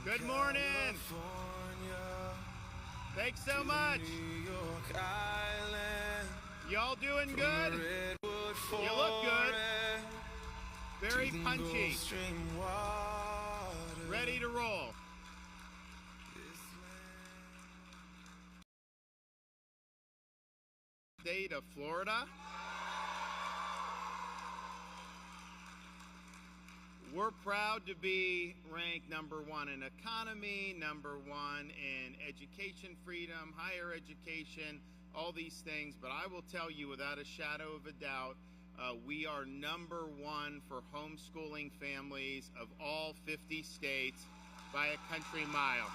Good morning. Thanks so much. Y'all doing good? You look good. Very punchy. Ready to roll. State of Florida. We're proud to be ranked #1 in economy, #1 in education freedom, higher education, all these things. But I will tell you without a shadow of a doubt, we are #1 for homeschooling families of all 50 states by a country mile.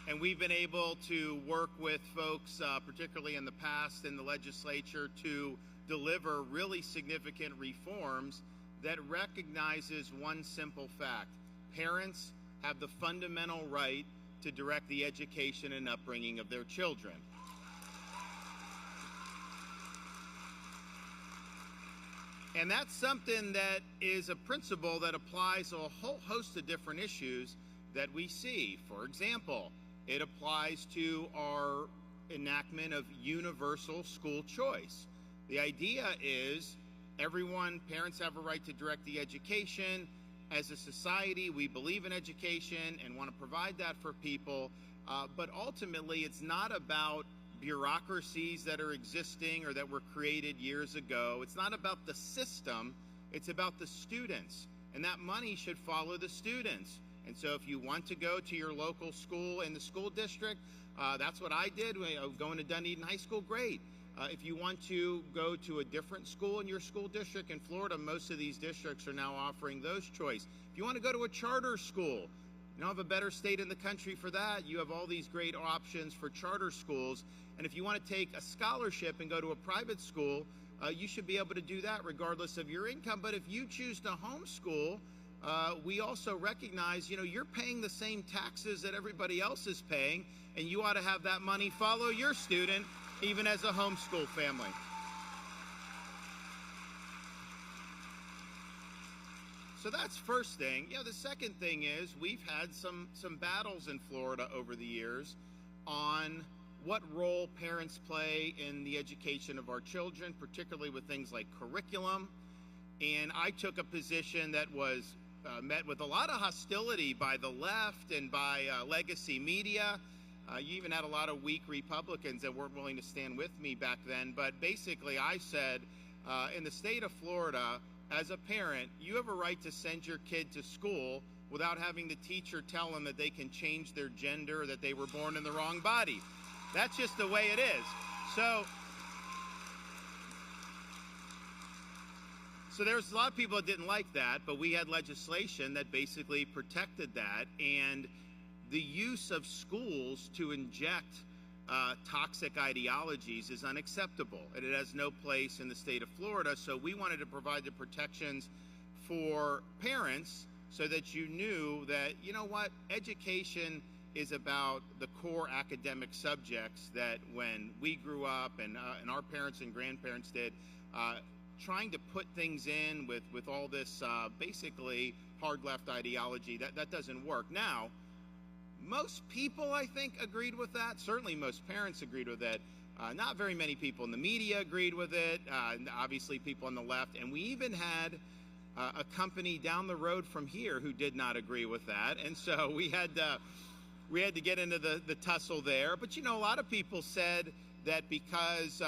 And we've been able to work with folks, particularly in the past in the legislature, to deliver really significant reforms that recognizes one simple fact. Parents have the fundamental right to direct the education and upbringing of their children. And that's something that is a principle that applies to a whole host of different issues that we see. For example, it applies to our enactment of universal school choice. The idea is parents have a right to direct the education. As a society, we believe in education and want to provide that for people. But ultimately, it's not about bureaucracies that are existing or that were created years ago. It's not about the system. It's about the students. And that money should follow the students. And so if you want to go to your local school in the school district, that's what I did. Going to Dunedin High School, great. If you want to go to a different school in your school district in Florida, most of these districts are now offering those choice. If you want to go to a charter school, you don't have a better state in the country for that. You have all these great options for charter schools. And if you want to take a scholarship and go to a private school, you should be able to do that regardless of your income. But if you choose to homeschool, we also recognize, you're paying the same taxes that everybody else is paying, and you ought to have that money follow your student, even as a homeschool family. So that's first thing. The second thing is we've had some battles in Florida over the years on what role parents play in the education of our children, particularly with things like curriculum. And I took a position that was met with a lot of hostility by the left and by legacy media. You even had a lot of weak Republicans that weren't willing to stand with me back then. But basically, I said, in the state of Florida, as a parent, you have a right to send your kid to school without having the teacher tell them that they can change their gender, that they were born in the wrong body. That's just the way it is. So there's a lot of people that didn't like that, but we had legislation that basically protected that. And the use of schools to inject toxic ideologies is unacceptable, and it has no place in the state of Florida. So we wanted to provide the protections for parents so that you knew that, education is about the core academic subjects that when we grew up and our parents and grandparents did, trying to put things in with all this basically hard left ideology, that doesn't work. Now, most people, I think, agreed with that. Certainly most parents agreed with it. Not very many people in the media agreed with it. Obviously people on the left. And we even had a company down the road from here who did not agree with that. And so we had to get into the tussle there. But, a lot of people said that because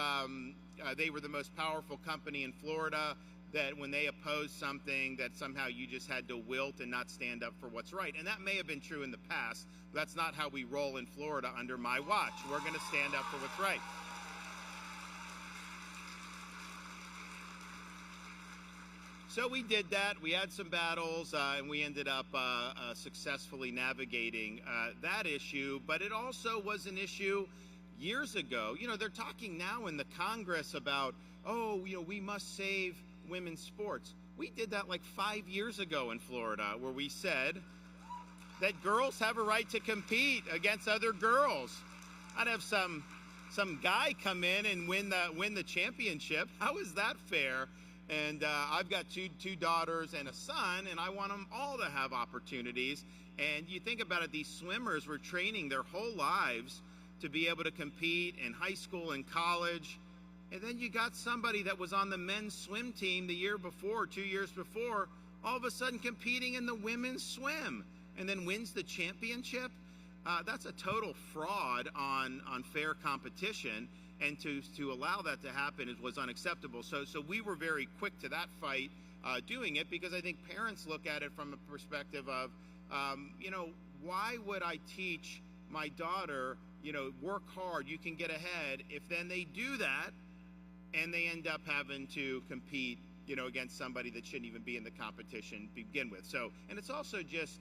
they were the most powerful company in Florida, that when they opposed something, that somehow you just had to wilt and not stand up for what's right. And that may have been true in the past. That's not how we roll in Florida under my watch. We're going to stand up for what's right. So we did that. We had some battles, and we ended up successfully navigating that issue. But it also was an issue years ago. They're talking now in the Congress about, we must save women's sports. We did that like 5 years ago in Florida, where we said that girls have a right to compete against other girls. I'd have some guy come in and win the championship. How is that fair? And I've got two daughters and a son, and I want them all to have opportunities. And you think about it, these swimmers were training their whole lives to be able to compete in high school and college. And then you got somebody that was on the men's swim team the year before, 2 years before, all of a sudden competing in the women's swim and then wins the championship. That's a total fraud on fair competition. And to allow that to happen was unacceptable. So we were very quick to that fight doing it, because I think parents look at it from a perspective of, why would I teach my daughter, work hard, you can get ahead, if then they do that and they end up having to compete, against somebody that shouldn't even be in the competition to begin with. So, and it's also just,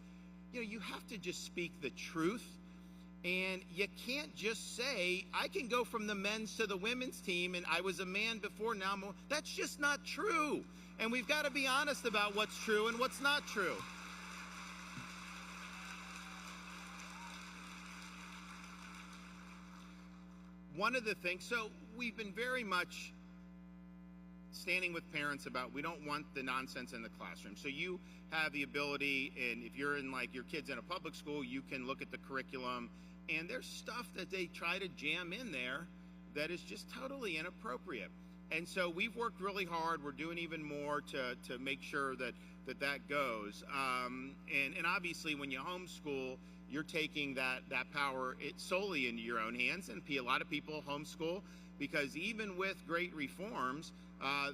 you have to just speak the truth. And you can't just say, I can go from the men's to the women's team, and I was a man before, now I'm a... That's just not true. And we've got to be honest about what's true and what's not true. One of the things, so we've been very much standing with parents about, we don't want the nonsense in the classroom. So you have the ability, and if you're in, like, your kid's in a public school, you can look at the curriculum, and there's stuff that they try to jam in there that is just totally inappropriate. And so we've worked really hard. We're doing even more to make sure that goes. And obviously when you homeschool, you're taking that power solely into your own hands. And a lot of people homeschool because even with great reforms,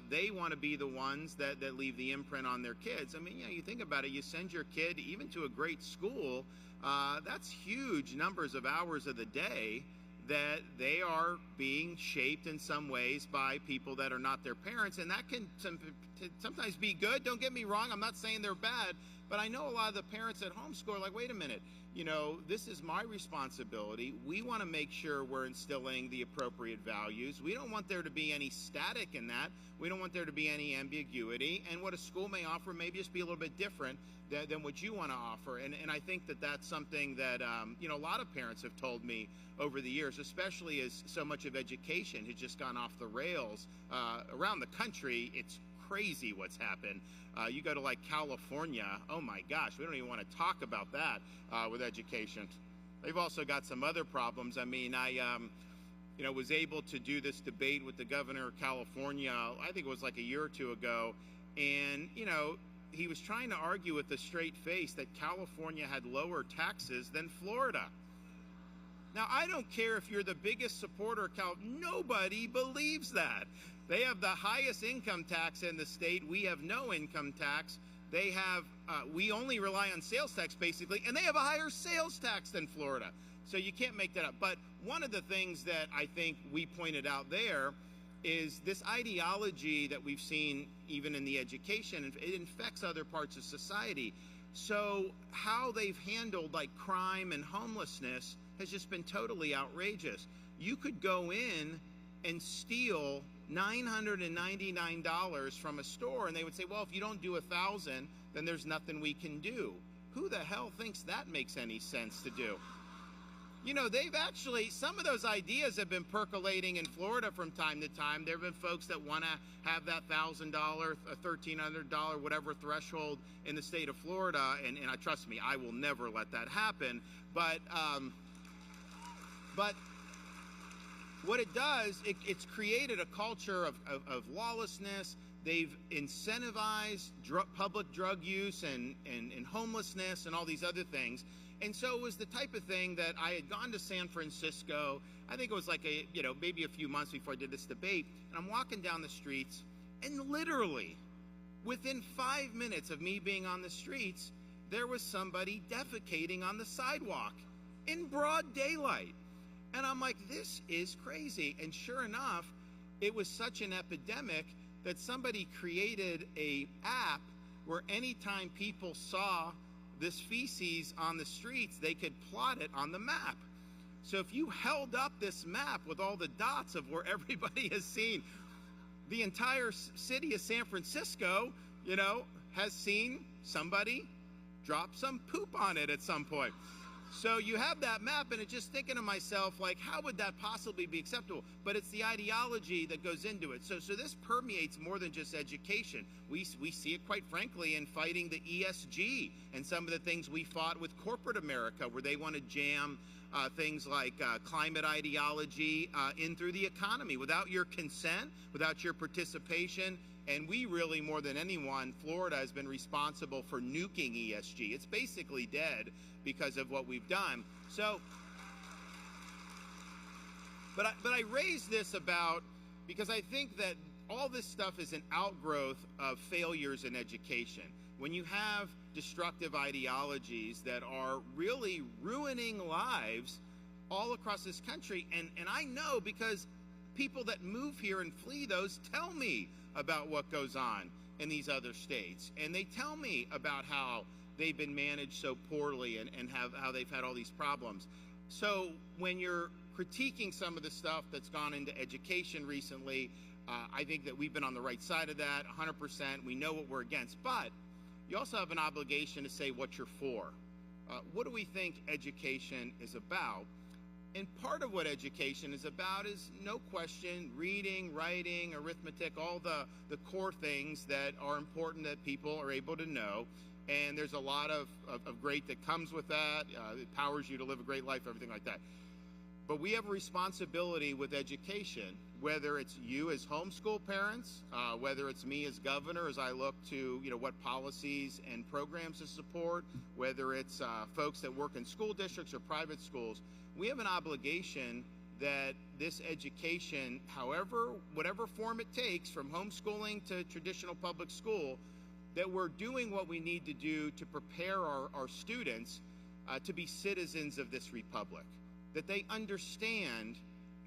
they want to be the ones that leave the imprint on their kids. I mean, you think about it, you send your kid even to a great school, that's huge numbers of hours of the day that they are being shaped in some ways by people that are not their parents. And that can sometimes be good. Don't get me wrong. I'm not saying they're bad. But I know a lot of the parents at homeschool are like, wait a minute, this is my responsibility. We want to make sure we're instilling the appropriate values. We don't want there to be any static in that. We don't want there to be any ambiguity. And what a school may offer may just be a little bit different than what you want to offer. And I think that's something that, a lot of parents have told me over the years, especially as so much of education has just gone off the rails around the country. It's crazy what's happened. You go to like California, oh my gosh, we don't even want to talk about that with education. They've also got some other problems. I mean, I was able to do this debate with the governor of California, I think it was like a year or two ago, and he was trying to argue with a straight face that California had lower taxes than Florida. Now, I don't care if you're the biggest supporter of California. Nobody believes that. They have the highest income tax in the state. We have no income tax. They have, we only rely on sales tax, basically, and they have a higher sales tax than Florida. So you can't make that up. But one of the things that I think we pointed out there is this ideology that we've seen even in the education, and it infects other parts of society. So how they've handled like crime and homelessness has just been totally outrageous. You could go in and steal $999 from a store, and they would say, well, if you don't do 1,000, then there's nothing we can do. Who the hell thinks that makes any sense to do? They've actually, some of those ideas have been percolating in Florida from time to time. There have been folks that want to have that $1,000, $1,300, whatever threshold in the state of Florida, and trust me, I will never let that happen. But what it does, it's created a culture of lawlessness. They've incentivized public drug use and homelessness and all these other things. And so it was the type of thing that I had gone to San Francisco. I think it was like maybe a few months before I did this debate. And I'm walking down the streets, and literally within 5 minutes of me being on the streets, there was somebody defecating on the sidewalk in broad daylight. And I'm like, this is crazy. And sure enough, it was such an epidemic that somebody created an app where anytime people saw this feces on the streets, they could plot it on the map. So if you held up this map with all the dots of where everybody has seen, the entire city of San Francisco, has seen somebody drop some poop on it at some point. So you have that map, and it's just thinking to myself, like, how would that possibly be acceptable? But it's the ideology that goes into it. So this permeates more than just education. We see it, quite frankly, in fighting the ESG and some of the things we fought with corporate America, where they want to jam things like climate ideology in through the economy without your consent, without your participation. And we really, more than anyone, Florida has been responsible for nuking ESG. It's basically dead because of what we've done. So, but I raise this because I think that all this stuff is an outgrowth of failures in education. When you have destructive ideologies that are really ruining lives all across this country, and I know because people that move here and flee those tell me about what goes on in these other states, and they tell me about how they've been managed so poorly and how they've had all these problems. So when you're critiquing some of the stuff that's gone into education recently, I think that we've been on the right side of that 100%. We know what we're against, but you also have an obligation to say what you're for. What do we think education is about? And part of what education is about is, no question, reading, writing, arithmetic, all the core things that are important that people are able to know. And there's a lot of great that comes with that. It empowers you to live a great life, everything like that. But we have a responsibility with education, whether it's you as homeschool parents, whether it's me as governor as I look to what policies and programs to support, whether it's folks that work in school districts or private schools. We have an obligation that this education, whatever form it takes, from homeschooling to traditional public school, that we're doing what we need to do to prepare our students to be citizens of this republic, that they understand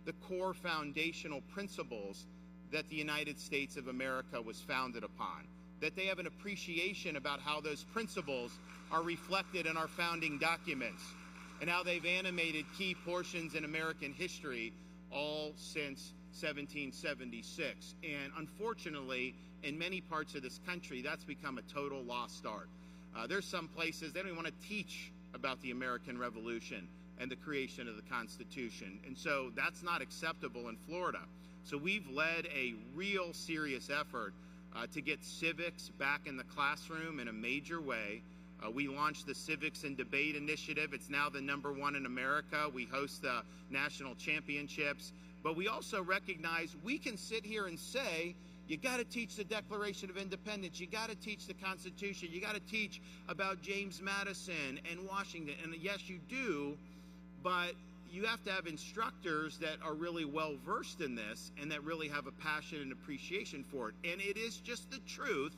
the core foundational principles that the United States of America was founded upon, that they have an appreciation about how those principles are reflected in our founding documents, and how they've animated key portions in American history all since 1776. And unfortunately, in many parts of this country, that's become a total lost art. There's some places they don't even want to teach about the American Revolution and the creation of the Constitution. And so that's not acceptable in Florida. So we've led a real serious effort to get civics back in the classroom in a major way. We launched the Civics and Debate Initiative. It's now the #1 in America. We host the national championships. But we also recognize we can sit here and say, you got to teach the Declaration of Independence. You got to teach the Constitution. You got to teach about James Madison and Washington. And yes, you do, but you have to have instructors that are really well versed in this and that really have a passion and appreciation for it. And it is just the truth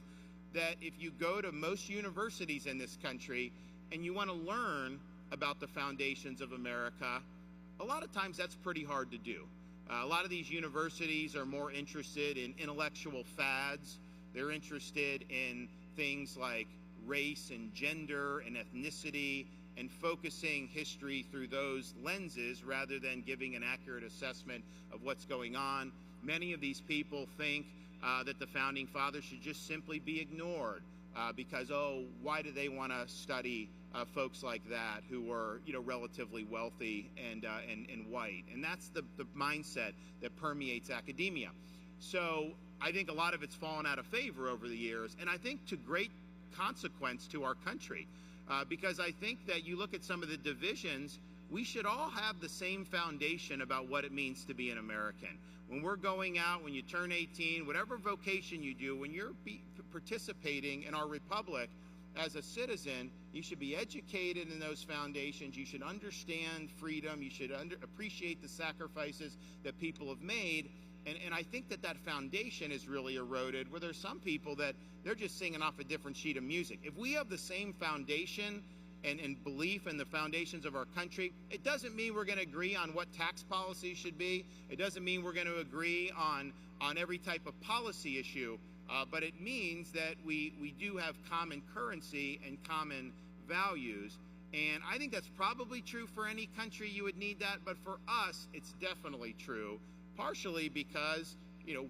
that if you go to most universities in this country and you want to learn about the foundations of America, a lot of times that's pretty hard to do. A lot of these universities are more interested in intellectual fads. They're interested in things like race and gender and ethnicity and focusing history through those lenses rather than giving an accurate assessment of what's going on. Many of these people think that the Founding Fathers should just simply be ignored because, why do they want to study folks like that who were, relatively wealthy and white? And that's the mindset that permeates academia. So I think a lot of it's fallen out of favor over the years, and I think to great consequence to our country, because I think that you look at some of the divisions, we should all have the same foundation about what it means to be an American. When we're going out, when you turn 18, whatever vocation you do, when you're participating in our republic as a citizen, you should be educated in those foundations. You should understand freedom. You should appreciate the sacrifices that people have made. And I think that foundation is really eroded, where there's some people that they're just singing off a different sheet of music. If we have the same foundation and belief in the foundations of our country, it doesn't mean we're going to agree on what tax policy should be. It doesn't mean we're going to agree on every type of policy issue, but it means that we do have common currency and common values. And I think that's probably true for any country. You would need that, but for us, it's definitely true, partially because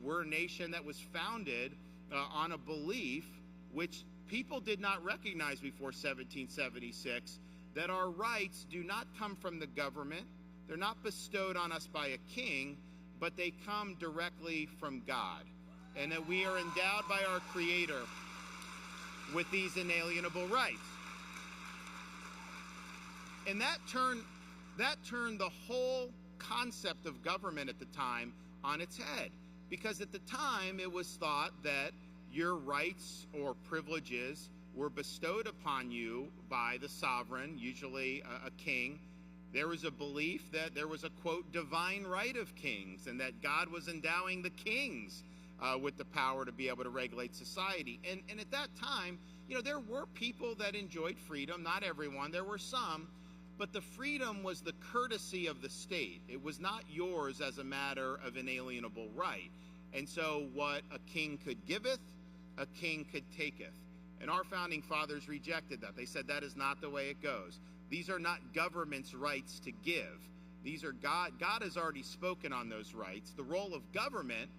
we're a nation that was founded on a belief which people did not recognize before 1776, that our rights do not come from the government, they're not bestowed on us by a king, but they come directly from God, and that we are endowed by our Creator with these inalienable rights. And that turned the whole concept of government at the time on its head, because at the time it was thought that your rights or privileges were bestowed upon you by the sovereign, usually a king. There was a belief that there was a, quote, divine right of kings, and that God was endowing the kings with the power to be able to regulate society. And at that time, there were people that enjoyed freedom, not everyone, there were some, but the freedom was the courtesy of the state. It was not yours as a matter of inalienable right. And so what a king could giveth, a king could taketh. And our founding fathers rejected that. They said that is not the way it goes. These are not government's rights to give. These are God has already spoken on those rights. The role of government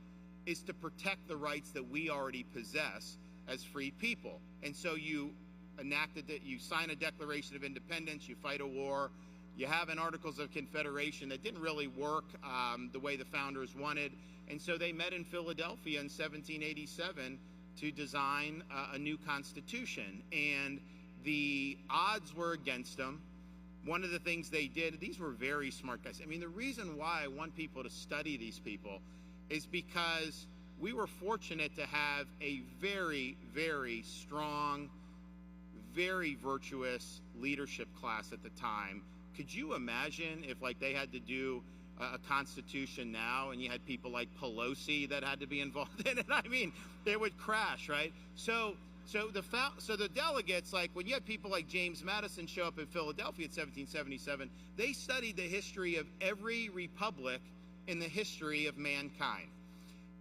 is to protect the rights that we already possess as free people. And so you enacted that, you sign a Declaration of Independence, you fight a war, you have an Articles of Confederation that didn't really work the way the founders wanted. And so they met in Philadelphia in 1787 to design a new constitution, and the odds were against them. One of the things they did, these were very smart guys. I mean, the reason why I want people to study these people is because we were fortunate to have a very, very strong, very virtuous leadership class at the time. Could you imagine if, like, they had to do a constitution now, and you had people like Pelosi that had to be involved in it? I mean, it would crash, right? So the delegates, like when you had people like James Madison show up in Philadelphia in 1777, they studied the history of every republic in the history of mankind.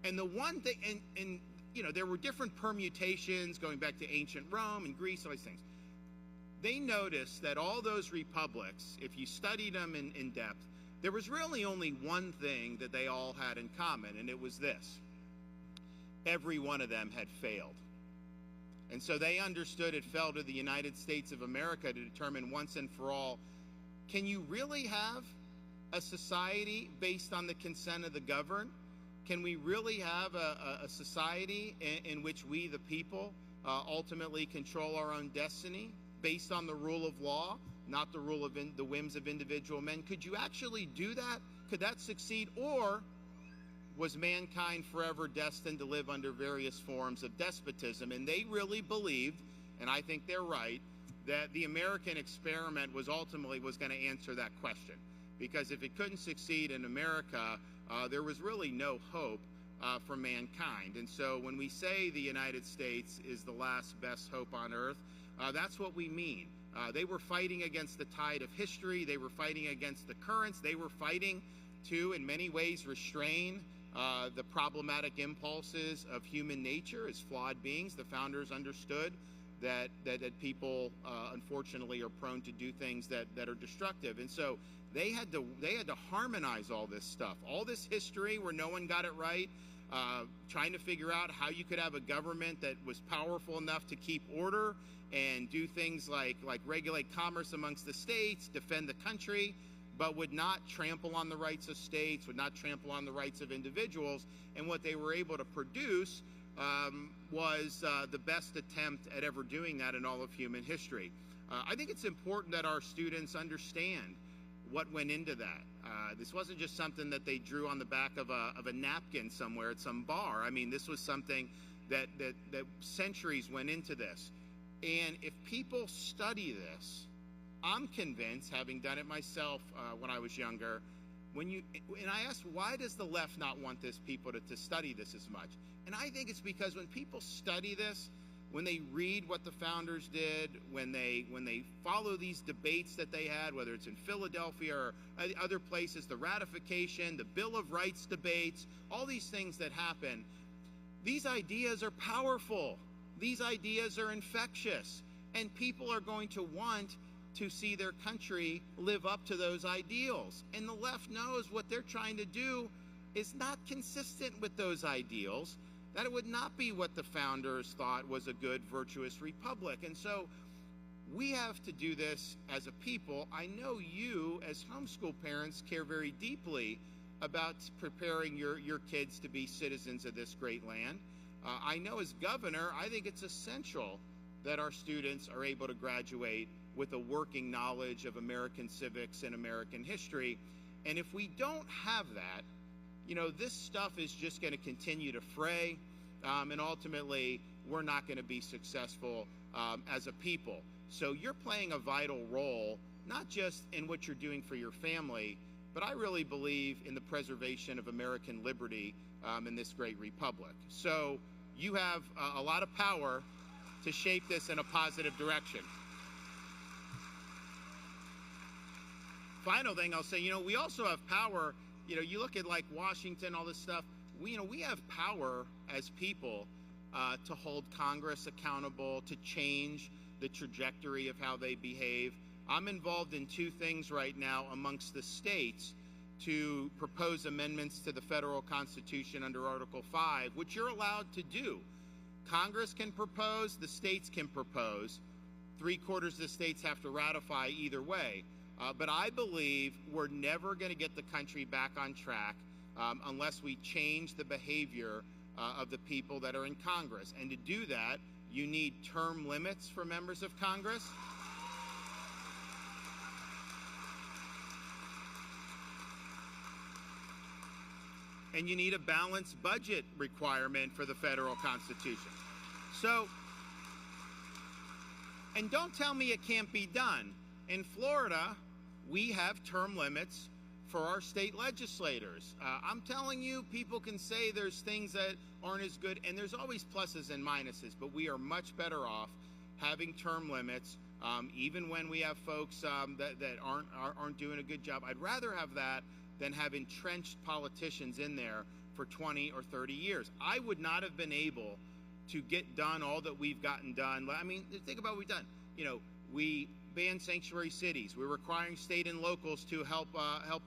And the one thing, and there were different permutations going back to ancient Rome and Greece, all these things. They noticed that all those republics, if you studied them in depth, there was really only one thing that they all had in common, and it was this: every one of them had failed. And so they understood it fell to the United States of America to determine once and for all, can you really have a society based on the consent of the governed? Can we really have a society in which we, the people, ultimately control our own destiny based on the rule of law, not the rule of the whims of individual men? Could you actually do that? Could that succeed? Or was mankind forever destined to live under various forms of despotism? And they really believed, and I think they're right, that the American experiment was ultimately going to answer that question. Because if it couldn't succeed in America, there was really no hope for mankind. And so when we say the United States is the last best hope on earth, that's what we mean. They were fighting against the tide of history. They were fighting against the currents. They were fighting to, in many ways, restrain the problematic impulses of human nature as flawed beings. The founders understood that people, unfortunately, are prone to do things that are destructive. And so they had to harmonize all this stuff, all this history where no one got it right, trying to figure out how you could have a government that was powerful enough to keep order and do things like regulate commerce amongst the states, defend the country, but would not trample on the rights of states, would not trample on the rights of individuals. And what they were able to produce was the best attempt at ever doing that in all of human history. I think it's important that our students understand what went into that. This wasn't just something that they drew on the back of a napkin somewhere at some bar. I mean, this was something that centuries went into this. And if people study this, I'm convinced, having done it myself when I was younger, and I asked, why does the left not want people to study this as much? And I think it's because when people study this, when they read what the founders did, when they follow these debates that they had, whether it's in Philadelphia or other places, the ratification, the Bill of Rights debates, all these things that happen, these ideas are powerful. These ideas are infectious, and people are going to want to see their country live up to those ideals. And the left knows what they're trying to do is not consistent with those ideals, that it would not be what the founders thought was a good, virtuous republic. And so we have to do this as a people. I know you, as homeschool parents, care very deeply about preparing your kids to be citizens of this great land. I know as governor, I think it's essential that our students are able to graduate with a working knowledge of American civics and American history. And if we don't have that, this stuff is just going to continue to fray, and ultimately we're not going to be successful as a people. So you're playing a vital role, not just in what you're doing for your family, but I really believe in the preservation of American liberty in this great republic. So you have a lot of power to shape this in a positive direction. Final thing I'll say, we also have power. You look at like Washington, all this stuff. We have power as people to hold Congress accountable, to change the trajectory of how they behave. I'm involved in two things right now amongst the states to propose amendments to the federal Constitution under Article 5, which you're allowed to do. Congress can propose, the states can propose. 3/4 of the states have to ratify either way. But I believe we're never going to get the country back on track unless we change the behavior of the people that are in Congress. And to do that, you need term limits for members of Congress. And you need a balanced budget requirement for the federal Constitution. So, and don't tell me it can't be done. In Florida, we have term limits for our state legislators. I'm telling you, people can say there's things that aren't as good, and there's always pluses and minuses, but we are much better off having term limits, even when we have folks that aren't doing a good job. I'd rather have that than have entrenched politicians in there for 20 or 30 years. I would not have been able to get done all that we've gotten done. I mean, think about what we've done. We banned sanctuary cities. We're requiring state and locals to help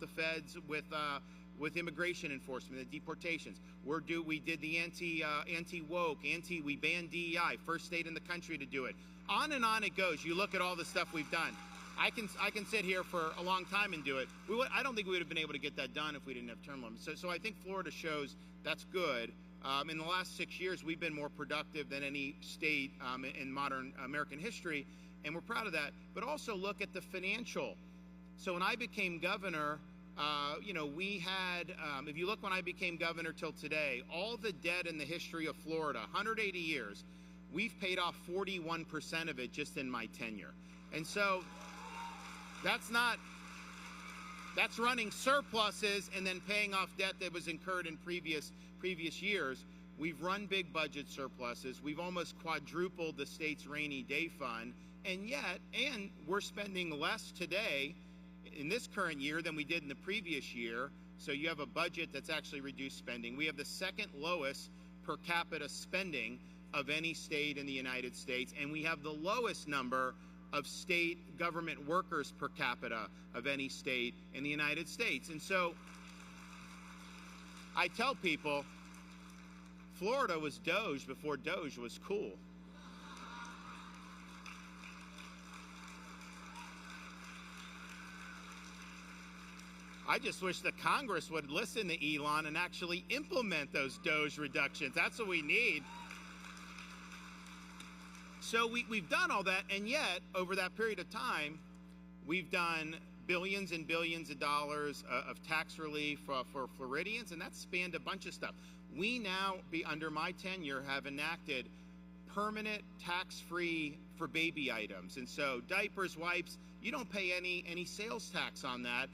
the feds with immigration enforcement, the deportations. We did the anti-woke, we banned DEI, first state in the country to do it. On and on it goes. You look at all the stuff we've done. I can sit here for a long time and do it. I don't think we would have been able to get that done if we didn't have term limits. So I think Florida shows that's good. In the last 6 years, we've been more productive than any state in modern American history, and we're proud of that. But also look at the financial. So when I became governor, we had, if you look when I became governor till today, all the debt in the history of Florida, 180 years, we've paid off 41% of it just in my tenure. And so that's running surpluses and then paying off debt that was incurred in previous years. We've run big budget surpluses. We've almost quadrupled the state's rainy day fund, and we're spending less today in this current year than we did in the previous year. So you have a budget that's actually reduced spending. We have the second lowest per capita spending of any state in the United States, and we have the lowest number of state government workers per capita of any state in the United States. And so I tell people, Florida was Doge before Doge was cool. I just wish the Congress would listen to Elon and actually implement those Doge reductions. That's what we need. So we've done all that, and yet, over that period of time, we've done billions and billions of dollars of tax relief for Floridians, and that's spanned a bunch of stuff. We now, under my tenure, have enacted permanent tax-free for baby items. And so diapers, wipes, you don't pay any sales tax on that,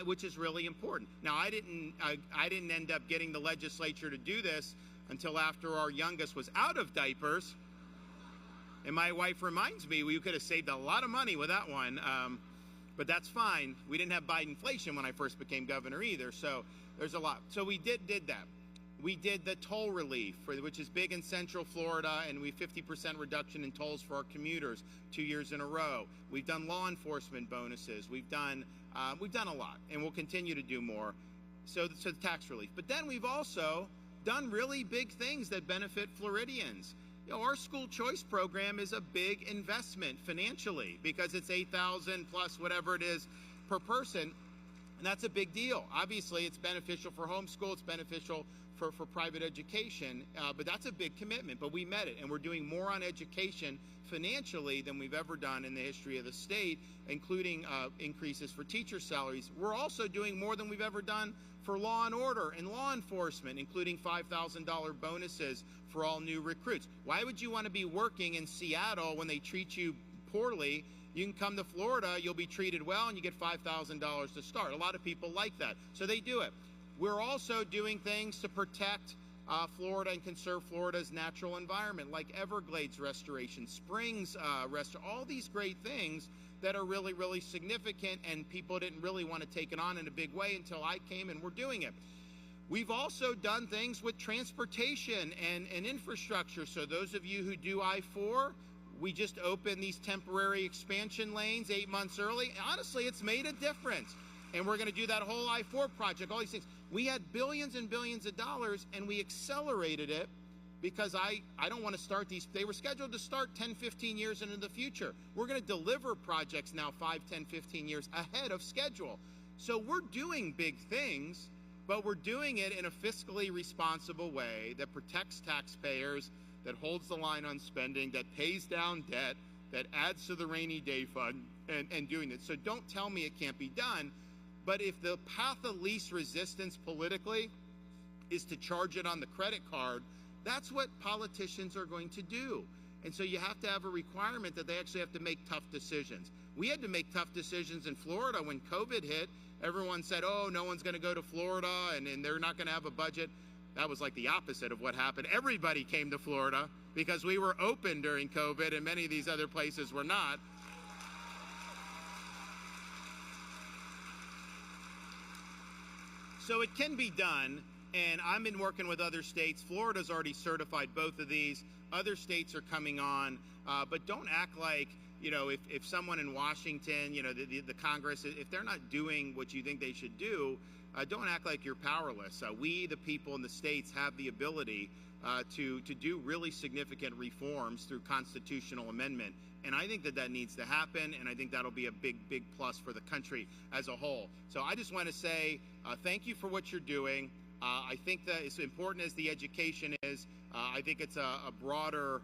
which is really important. Now, I didn't end up getting the legislature to do this until after our youngest was out of diapers. And my wife reminds me, we could have saved a lot of money with that one, but that's fine. We didn't have Bidenflation when I first became governor either, so there's a lot. So we did that. We did the toll relief, which is big in Central Florida, and we 50% reduction in tolls for our commuters 2 years in a row. We've done law enforcement bonuses. We've done a lot, and we'll continue to do more. So the tax relief. But then we've also done really big things that benefit Floridians. our school choice program is a big investment financially because it's $8,000 plus whatever it is per person, and that's a big deal. Obviously, it's beneficial for homeschool, it's beneficial for private education, but that's a big commitment. But we met it, and we're doing more on education financially than we've ever done in the history of the state, including increases for teacher salaries. We're also doing more than we've ever done for law and order and law enforcement, including $5,000 bonuses for all new recruits. Why would you want to be working in Seattle when they treat you poorly? You can come to Florida, you'll be treated well, and you get $5,000 to start. A lot of people like that, so they do it. We're also doing things to protect Florida and conserve Florida's natural environment, like Everglades restoration, springs all these great things that are really, really significant, and people didn't really want to take it on in a big way until I came, and we're doing it. We've also done things with transportation and infrastructure. So those of you who do I-4, we just opened these temporary expansion lanes 8 months early. Honestly, it's made a difference. And we're going to do that whole I-4 project, all these things. We had billions and billions of dollars, and we accelerated it because I don't want to start these. They were scheduled to start 10, 15 years into the future. We're going to deliver projects now 5, 10, 15 years ahead of schedule. So we're doing big things, but we're doing it in a fiscally responsible way that protects taxpayers, that holds the line on spending, that pays down debt, that adds to the rainy day fund, and doing it. So don't tell me it can't be done. But if the path of least resistance politically is to charge it on the credit card, that's what politicians are going to do. And so you have to have a requirement that they actually have to make tough decisions. We had to make tough decisions in Florida when COVID hit. Everyone said, oh, no one's going to go to Florida and they're not going to have a budget. That was like the opposite of what happened. Everybody came to Florida because we were open during COVID and many of these other places were not. So it can be done, and I've been working with other states. Florida's already certified both of these. Other states are coming on, but don't act like, if someone in Washington, the Congress, if they're not doing what you think they should do, don't act like you're powerless. We, the people in the states, have the ability to do really significant reforms through constitutional amendment. And I think that needs to happen, and I think that'll be a big, big plus for the country as a whole. So I just want to say thank you for what you're doing. I think that as important as the education is, I think it's a broader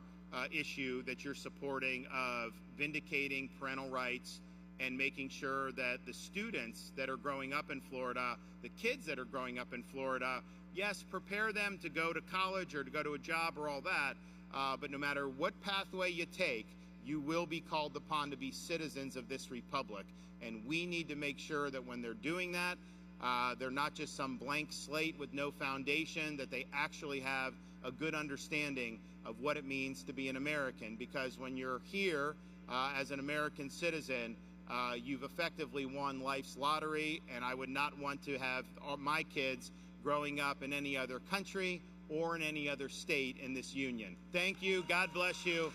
issue that you're supporting of vindicating parental rights and making sure that the students that are growing up in Florida, the kids that are growing up in Florida, yes, prepare them to go to college or to go to a job or all that, but no matter what pathway you take, you will be called upon to be citizens of this republic. And we need to make sure that when they're doing that, they're not just some blank slate with no foundation, that they actually have a good understanding of what it means to be an American. Because when you're here as an American citizen, you've effectively won life's lottery, and I would not want to have my kids growing up in any other country or in any other state in this union. Thank you. God bless you.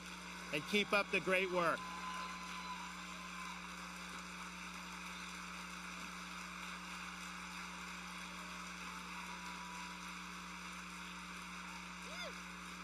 And keep up the great work.